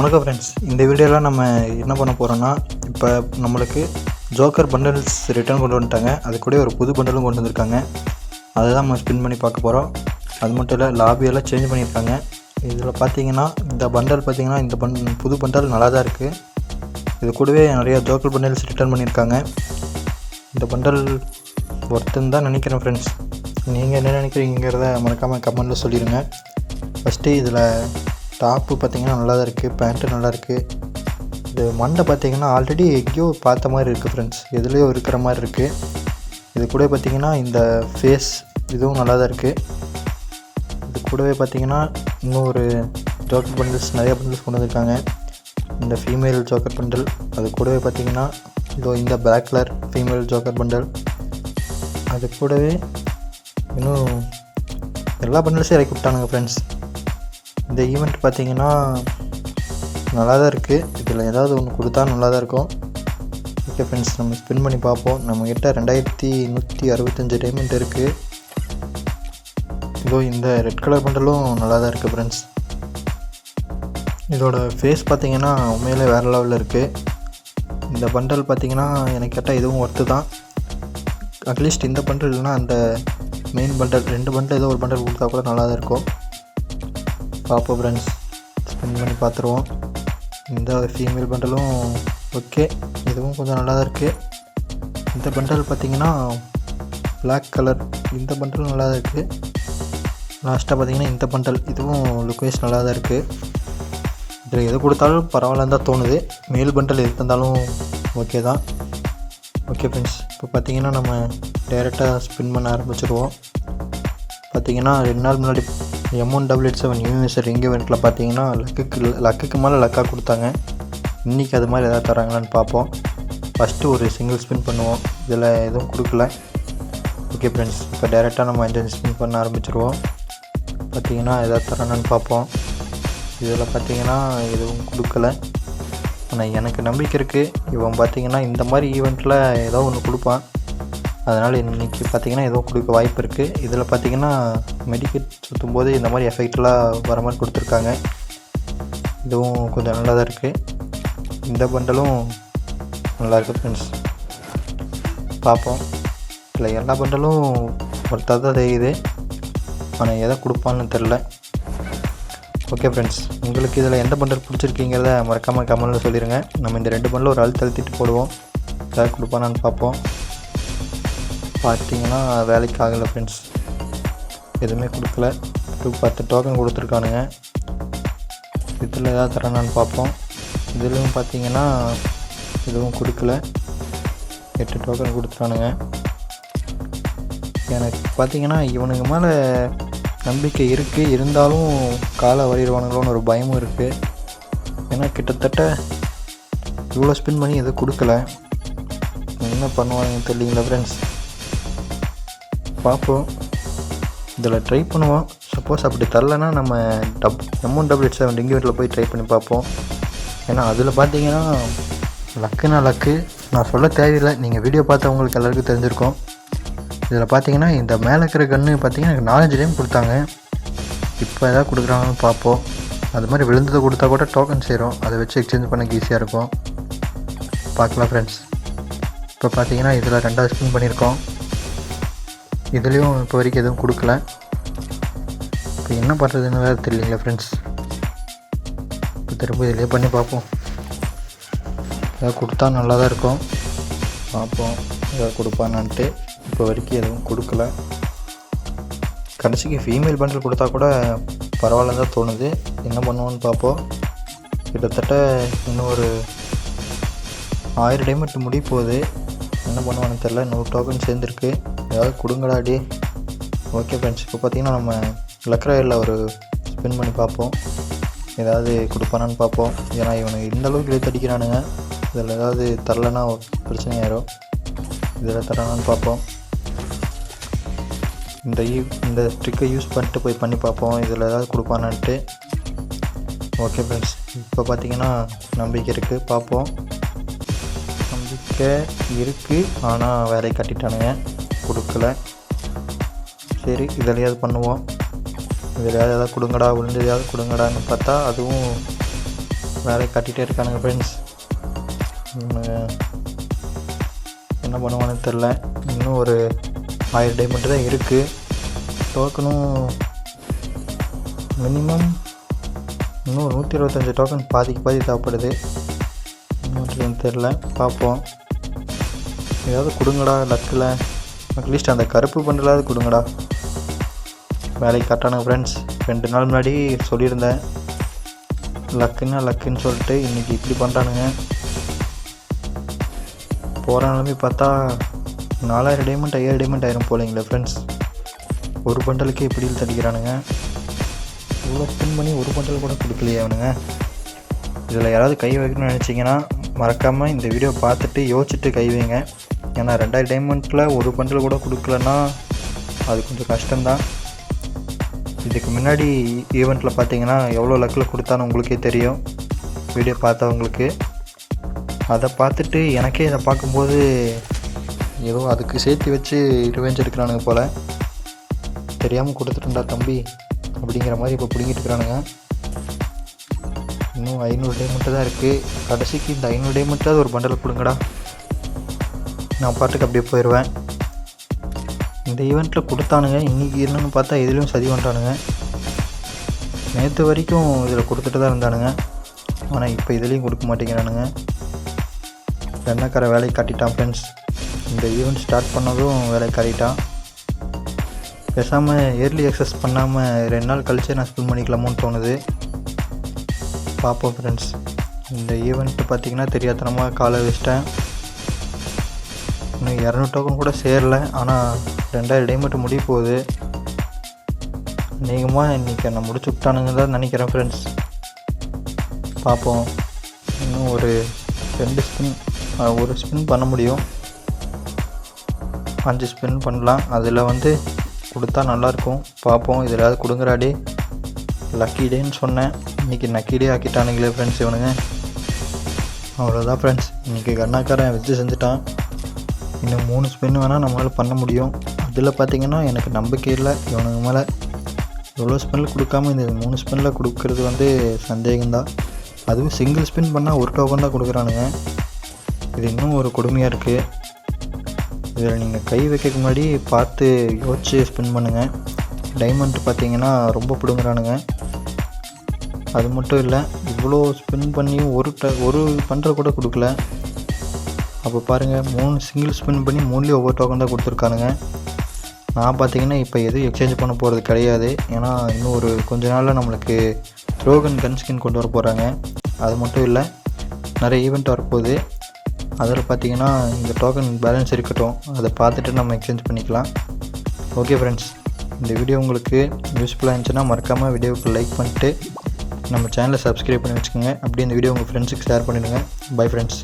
வணக்கம் ஃப்ரெண்ட்ஸ். இந்த வீடியோவில் நம்ம என்ன பண்ண போகிறோன்னா, இப்போ நம்மளுக்கு ஜோக்கர் பண்டல்ஸ் ரிட்டர்ன் கொண்டு வந்துட்டாங்க. அது கூட ஒரு புது பண்டலும் கொண்டு வந்திருக்காங்க. அதை தான் நம்ம ஸ்பின் பண்ணி பார்க்க போகிறோம். அது மட்டும் இல்லை, லாபியெல்லாம் சேஞ்ச் பண்ணியிருக்காங்க. இதில் பார்த்தீங்கன்னா இந்த பண்டல் பார்த்தீங்கன்னா இந்த புது பண்டல் நல்லா தான் இருக்குது. இது கூடவே நிறையா ஜோக்கர் பண்டல்ஸ் ரிட்டர்ன் பண்ணியிருக்காங்க. இந்த பண்டல் ஒர்த்துன்னு தான் நினைக்கிறேன் ஃப்ரெண்ட்ஸ். நீங்கள் என்ன நினைக்கிறீங்கிறத மறக்காமல் கமெண்ட்டில் சொல்லிடுங்க. ஃபஸ்ட்டு இதில் டாப்பு பார்த்திங்கன்னா நல்லா தான் இருக்குது, பேண்ட்டு நல்லாயிருக்கு. இது மண்டை பார்த்திங்கன்னா ஆல்ரெடி எங்கேயோ பார்த்த மாதிரி இருக்குது ஃப்ரெண்ட்ஸ், எதுலேயோ இருக்கிற மாதிரி இருக்குது. இது கூட பார்த்திங்கன்னா இந்த ஃபேஸ் இதுவும் நல்லா தான் இருக்குது. இது கூடவே பார்த்திங்கன்னா இன்னும் ஒரு ஜோக்கர் பண்டில்ஸ் நிறையா பண்டில்ஸ் கொண்டு வந்திருக்காங்க. இந்த ஃபீமேல் ஜோக்கர் பண்டில், அது கூடவே பார்த்திங்கன்னா இதோ இந்த black colour female joker bundle, அது கூடவே இன்னும் எல்லா பண்டில்ஸையும் இறக்கி விட்டானுங்க ஃப்ரெண்ட்ஸ். இந்த ஈவெண்ட் பார்த்திங்கன்னா நல்லா தான் இருக்குது. இதில் ஏதாவது ஒன்று கொடுத்தா நல்லா தான் இருக்கும். ஓகே ஃப்ரெண்ட்ஸ், நம்ம ஸ்பின் பண்ணி பார்ப்போம். நம்மக்கிட்ட 2165 டைமண்ட் இருக்குது. இதோ இந்த ரெட் கலர் பண்டலும் நல்லா தான் இருக்குது ஃப்ரெண்ட்ஸ். இதோட ஃபேஸ் பார்த்திங்கன்னா உண்மையிலே வேறு லெவலில் இருக்குது. இந்த பண்டல் பார்த்திங்கன்னா எனக்கு கேட்டால் இதுவும் ஒர்த்து தான். அட்லீஸ்ட் இந்த பண்டல் இல்லைனா அந்த மெயின் பண்டல், 2 பண்டல் ஏதோ ஒரு பண்டல் கொடுத்தா கூட நல்லா தான் இருக்கும். பார்ப்போம் ஃப்ரெண்ட்ஸ், ஸ்பின் பண்ணி பார்த்துருவோம். இந்த ஃபீமேல் பண்டலும் ஓகே, இதுவும் கொஞ்சம் நல்லா தான் இருக்குது. இந்த பண்டல் பார்த்திங்கன்னா பிளாக் கலர், இந்த பண்டலும் நல்லா தான் இருக்குது. லாஸ்ட்டாக பார்த்திங்கன்னா இந்த பண்டல், இதுவும் லுக்வைஸ் நல்லா தான் இருக்குது. இதில் எது கொடுத்தாலும் பரவாயில்லன்னு தான் தோணுது. மேல் பண்டல் எது தந்தாலும் ஓகே தான். ஓகே ஃப்ரெண்ட்ஸ், இப்போ பார்த்திங்கன்னா நம்ம டைரெக்டாக ஸ்பின் பண்ண ஆரம்பிச்சிடுவோம். பார்த்திங்கன்னா 2 நாள் முன்னாடி M188 யூனிவர்சல் ரிங் இவெண்ட்டில் பார்த்தீங்கன்னா லக்குக்கு மேலே லக்காக கொடுத்தாங்க. இன்றைக்கி அது மாதிரி எதாவது தராங்களான்னு பார்ப்போம். ஃபஸ்ட்டு ஒரு சிங்கிள் ஸ்பின் பண்ணுவோம். இதில் எதுவும் கொடுக்கல. ஓகே ஃப்ரெண்ட்ஸ், இப்போ டைரெக்டாக நம்ம இந்த ஸ்பின் பண்ண ஆரம்பிச்சிருவோம். பார்த்திங்கன்னா எதாவது தராங்கன்னு பார்ப்போம். இதில் பார்த்திங்கன்னா எதுவும் கொடுக்கல. ஆனால் எனக்கு நம்பிக்கை இருக்குது, இவன் பார்த்திங்கன்னா இந்த மாதிரி ஈவெண்ட்டில் ஏதோ ஒன்று கொடுப்பான். அதனால் இன்றைக்கி பார்த்திங்கன்னா எதுவும் கொடுக்க வாய்ப்பு இருக்குது. இதில் பார்த்திங்கன்னா மெடிக்கெட் சுற்றும் போது இந்த மாதிரி எஃபெக்டெலாம் வர மாதிரி கொடுத்துருக்காங்க. இதுவும் கொஞ்சம் நல்லா தான் இருக்குது. இந்த பண்டலும் நல்லாயிருக்கு ஃப்ரெண்ட்ஸ். பார்ப்போம். இல்லை, எல்லா பண்டலும் ஒருத்தா தான் தெரியுது. ஆனால் எதை கொடுப்பான்னு தெரில. ஓகே ஃப்ரெண்ட்ஸ், உங்களுக்கு இதில் எந்த பண்டல் பிடிச்சிருக்கீங்கிறத மறக்காமல் கமெண்ட்டில் சொல்லிடுங்க. நம்ம இந்த 2 பண்டலும் ஒரு அழுத்திட்டு போடுவோம். எதாவது கொடுப்பானான்னு பார்ப்போம். பார்த்திங்கன்னா வேலைக்கு ஆகலை ஃப்ரெண்ட்ஸ், எதுவுமே கொடுக்கல. 10 டோக்கன் கொடுத்துருக்கானுங்க. இதில் எதாவது தரானான்னு பார்ப்போம். இதுலேயும் பார்த்திங்கன்னா எதுவும் கொடுக்கல. 8 டோக்கன் கொடுத்துட்டானுங்க. எனக்கு பார்த்திங்கன்னா இவனுக்கு மேலே நம்பிக்கை இருக்குது, இருந்தாலும் காலை வரையிடுவானுங்களோன்னு ஒரு பயமும் இருக்குது. ஏன்னா கிட்டத்தட்ட இவ்வளோ ஸ்பின் பண்ணி எதுவும் கொடுக்கல. என்ன பண்ணுவானுங்க தெரியலீங்களா ஃப்ரெண்ட்ஸ். பார்ப்போம், இதில் ட்ரை பண்ணுவோம். சப்போஸ் அப்படி தரலைன்னா நம்ம M188 ரிங் இவெண்ட்டில் போய் ட்ரை பண்ணி பார்ப்போம். ஏன்னா அதில் பார்த்தீங்கன்னா லக்குன்னா லக்கு, நான் சொல்ல தேவையில்லை, நீங்கள் வீடியோ பார்த்தவங்களுக்கு எல்லாருக்கும் தெரிஞ்சிருக்கும். இதில் பார்த்தீங்கன்னா இந்த மேலே இருக்கிற கன்று பார்த்தீங்கன்னா எனக்கு 4-5 டைம் கொடுத்தாங்க. இப்போ எதாவது கொடுக்குறாங்கன்னு பார்ப்போம். அது மாதிரி விழுந்ததை கொடுத்தா கூட டோக்கன் சேரும், அதை வச்சு எக்ஸ்சேஞ்ச் பண்ண ஈஸியாக இருக்கும். பார்க்கலாம் ஃப்ரெண்ட்ஸ். இப்போ பார்த்தீங்கன்னா இதில் 2வது ஸ்பின் பண்ணியிருக்கோம். இதுலேயும் இப்போ வரைக்கும் எதுவும் கொடுக்கல. இப்போ என்ன பண்ணுறதுன்னு வேறு தெரியலைங்களா ஃப்ரெண்ட்ஸ். இப்போ திரும்ப இதிலே பண்ணி பார்ப்போம். ஏதாவது கொடுத்தா நல்லா தான் இருக்கும். பார்ப்போம் ஏதாவது கொடுப்பானான்ட்டு. இப்போ வரைக்கும் எதுவும் கொடுக்கல. கடைசிக்கு ஃபீமேல் பண்டில் கொடுத்தா கூட பரவாயில்ல தான் தோணுது. என்ன பண்ணுவோன்னு பார்ப்போம். கிட்டத்தட்ட இன்னும் ஒரு 1000 டைமண்ட் முடிய போகுது. என்ன பண்ணுவான்னு தெரில. 100 டோக்கன் சேர்ந்துருக்கு. ஏதாவது கொடுங்கடாடி. ஓகே ஃப்ரெண்ட்ஸ், இப்போ பார்த்திங்கன்னா நம்ம லக்ராயில் ஒரு ஸ்பின் பண்ணி பார்ப்போம். ஏதாவது கொடுப்பானான்னு பார்ப்போம். ஏன்னா இவனுக்கு இந்தளவுக்கு இழுத்து அடிக்கிறானுங்க. இதில் ஏதாவது தரலைன்னா பிரச்சனையாயிரும். இதில் தரானான்னு பார்ப்போம். இந்த ட்ரிக்கை யூஸ் பண்ணிட்டு போய் பண்ணி பார்ப்போம், இதில் ஏதாவது கொடுப்பானான்ட்டு. ஓகே ஃப்ரெண்ட்ஸ், இப்போ பார்த்திங்கன்னா நம்பிக்கை இருக்குது. பார்ப்போம். நம்பிக்கை இருக்குது, ஆனால் வேலையை கட்டிட்டானுங்க, கொடுக்கல. சரி, இதிலையாவது பண்ணுவோம். இதில் ஏதாவது கொடுங்கடா, விழுந்ததையாவது கொடுங்கடான்னு பார்த்தா அதுவும் வேலை காட்டிகிட்டே இருக்கானுங்க ஃப்ரெண்ட்ஸ். என்ன பண்ணுவான்னு தெரில. இன்னும் ஒரு 1000 டைமண்ட் தான் இருக்குது. டோக்கனும் மினிமம் இன்னும் 125 டோக்கன் பாதிக்கு பாதி தேவைப்படுது. இன்னும் தெரில, பார்ப்போம். ஏதாவது கொடுங்கடா லக்கில், அட்லீஸ்ட் அந்த கருப்பு பண்டலாவது கொடுங்கடா. வேலைக்கு கட்டானுங்க ஃப்ரெண்ட்ஸ். 2 நாள் முன்னாடி சொல்லியிருந்தேன் லக்குன்னு சொல்லிட்டு, இன்றைக்கி இப்படி பண்ணுறானுங்க. போகிற நிலைமை பார்த்தா 4000 டைமண்ட் 5000 டைமண்ட் ஆயிரும் போலிங்களே ஃப்ரெண்ட்ஸ். ஒரு பண்டலுக்கு எப்படி தடிக்கிறானுங்க. இவ்வளோ ஸ்பின் பண்ணி ஒரு பண்டல் கூட கொடுக்கலையே அவனுங்க. இதில் யாராவது கை வைக்கணும்னு நினச்சிங்கன்னா மறக்காமல் இந்த வீடியோ பார்த்துட்டு யோசிச்சுட்டு கை வைங்க. ஏன்னா 2000 டைமண்ட்டில் ஒரு பண்டல் கூட கொடுக்கலன்னா அது கொஞ்சம் கஷ்டம்தான். இதுக்கு முன்னாடி ஈவெண்ட்டில் பார்த்தீங்கன்னா எவ்வளோ லக்கில் கொடுத்தான்னு உங்களுக்கே தெரியும், வீடியோ பார்த்தவங்களுக்கு. அதை பார்த்துட்டு எனக்கே இதை பார்க்கும்போது ஏதோ அதுக்கு சேர்த்து வச்சு ரிவெஞ்ச் எடுக்கிறானுங்க போல். தெரியாமல் கொடுத்துட்டேன்டா தம்பி அப்படிங்கிற மாதிரி இப்போ பிடிங்கிட்டு இருக்கிறானுங்க. இன்னும் 500 டைமண்ட்டு தான் இருக்குது. கடைசிக்கு இந்த 500 டைமண்ட்டாவது ஒரு பண்டல் கொடுங்கடா. நான் பாட்டுக்கு அப்படியே போயிடுவேன். இந்த ஈவெண்ட்டில் கொடுத்தானுங்க, இன்றைக்கி என்னென்னு பார்த்தா இதுலேயும் சதி பண்ணுறானுங்க. நேற்று வரைக்கும் இதில் கொடுத்துட்டு தான் இருந்தானுங்க, ஆனால் இப்போ இதுலேயும் கொடுக்க மாட்டேங்கிறானுங்க. வெண்ணக்கார வேலையை காட்டிட்டான் ஃப்ரெண்ட்ஸ். இந்த ஈவெண்ட் ஸ்டார்ட் பண்ணதும் வேலையை காட்டிட்டான். பேசாமல் ஏர்லி அக்சஸ் பண்ணாமல் 2 நாள் கழிச்சு நான் ஸ்பின் பண்ணிக்கலாமோன்னு தோணுது. பார்ப்போம் ஃப்ரெண்ட்ஸ். இந்த ஈவெண்ட்டு பார்த்திங்கன்னா தெரியாதனமாக காலை வச்சிட்டேன். இன்னும் 200 டோக்கன் கூட சேரல, ஆனால் 2000 டைமண்ட் முடிய போகுது. அதிகமாக இன்றைக்கி நான் முடிச்சு விட்டானுங்க தான் நினைக்கிறேன் ஃப்ரெண்ட்ஸ். பார்ப்போம். இன்னும் ஒரு 2 ஸ்பின், ஒரு ஸ்பின் பண்ண முடியும். 5 ஸ்பின் பண்ணலாம். அதில் கொடுத்தா நல்லாயிருக்கும். பார்ப்போம். இதில் ஏதாவது கொடுங்குறாடி. லக்கி டேன்னு சொன்னேன், இன்றைக்கி நக்கி டே ஆக்கிட்டானுங்களே ஃப்ரெண்ட்ஸ் இவனுங்க. அவ்வளோதான் ஃப்ரெண்ட்ஸ். இன்றைக்கி கண்ணாக்காரன் வச்சு செஞ்சுட்டான். இன்னும் 3 ஸ்பின் வேணால் நம்மளால் பண்ண முடியும். அதில் பார்த்திங்கன்னா எனக்கு நம்பிக்கை இல்லை இவனுங்க மேலே. எவ்வளோ ஸ்பின்னில் கொடுக்காம இந்த 3 ஸ்பின்னில் கொடுக்கறது சந்தேகம்தான். அதுவும் சிங்கிள் ஸ்பின் பண்ணால் ஒரு டோக்கன் தான் கொடுக்குறானுங்க. இது இன்னும் ஒரு கொடுமையாக இருக்குது. இதில் நீங்கள் கை வைக்க முன்னாடி பார்த்து யோசிச்சு ஸ்பின் பண்ணுங்கள். டைமண்ட் பார்த்திங்கன்னா ரொம்ப பிடுங்குறானுங்க. அது மட்டும் இல்லை, இவ்வளோ ஸ்பின் பண்ணியும் ஒரு பண்டல் கூட கொடுக்கல. அப்போ பாருங்கள், 3 சிங்கிள் ஸ்பின் பண்ணி 3லேயும் ஒவ்வொரு டோக்கன் தான் கொடுத்துருக்கானுங்க. நான் பார்த்திங்கன்னா இப்போ எதுவும் எக்ஸ்சேஞ்ச் பண்ண போகிறது கிடையாது. ஏன்னா இன்னும் ஒரு கொஞ்ச நாளில் நம்மளுக்கு த்ரோகன் கன் ஸ்கின் கொண்டு வர போகிறாங்க. அது மட்டும் இல்லை, நிறைய ஈவெண்ட் வரப்போகுது. அதில் பார்த்திங்கன்னா இந்த டோக்கன் பேலன்ஸ் இருக்கட்டும், அதை பார்த்துட்டு நம்ம எக்ஸ்சேஞ்ச் பண்ணிக்கலாம். ஓகே ஃப்ரெண்ட்ஸ், இந்த வீடியோ உங்களுக்கு யூஸ்ஃபுல்லாக இருந்துச்சுன்னா மறக்காமல் வீடியோவுக்கு லைக் பண்ணிட்டு நம்ம சேனலை சப்ஸ்கிரைப் பண்ணி வச்சுக்கோங்க. அப்படியே இந்த வீடியோ உங்கள் ஃப்ரெண்ட்ஸுக்கு ஷேர் பண்ணிவிடுங்க. Bye friends.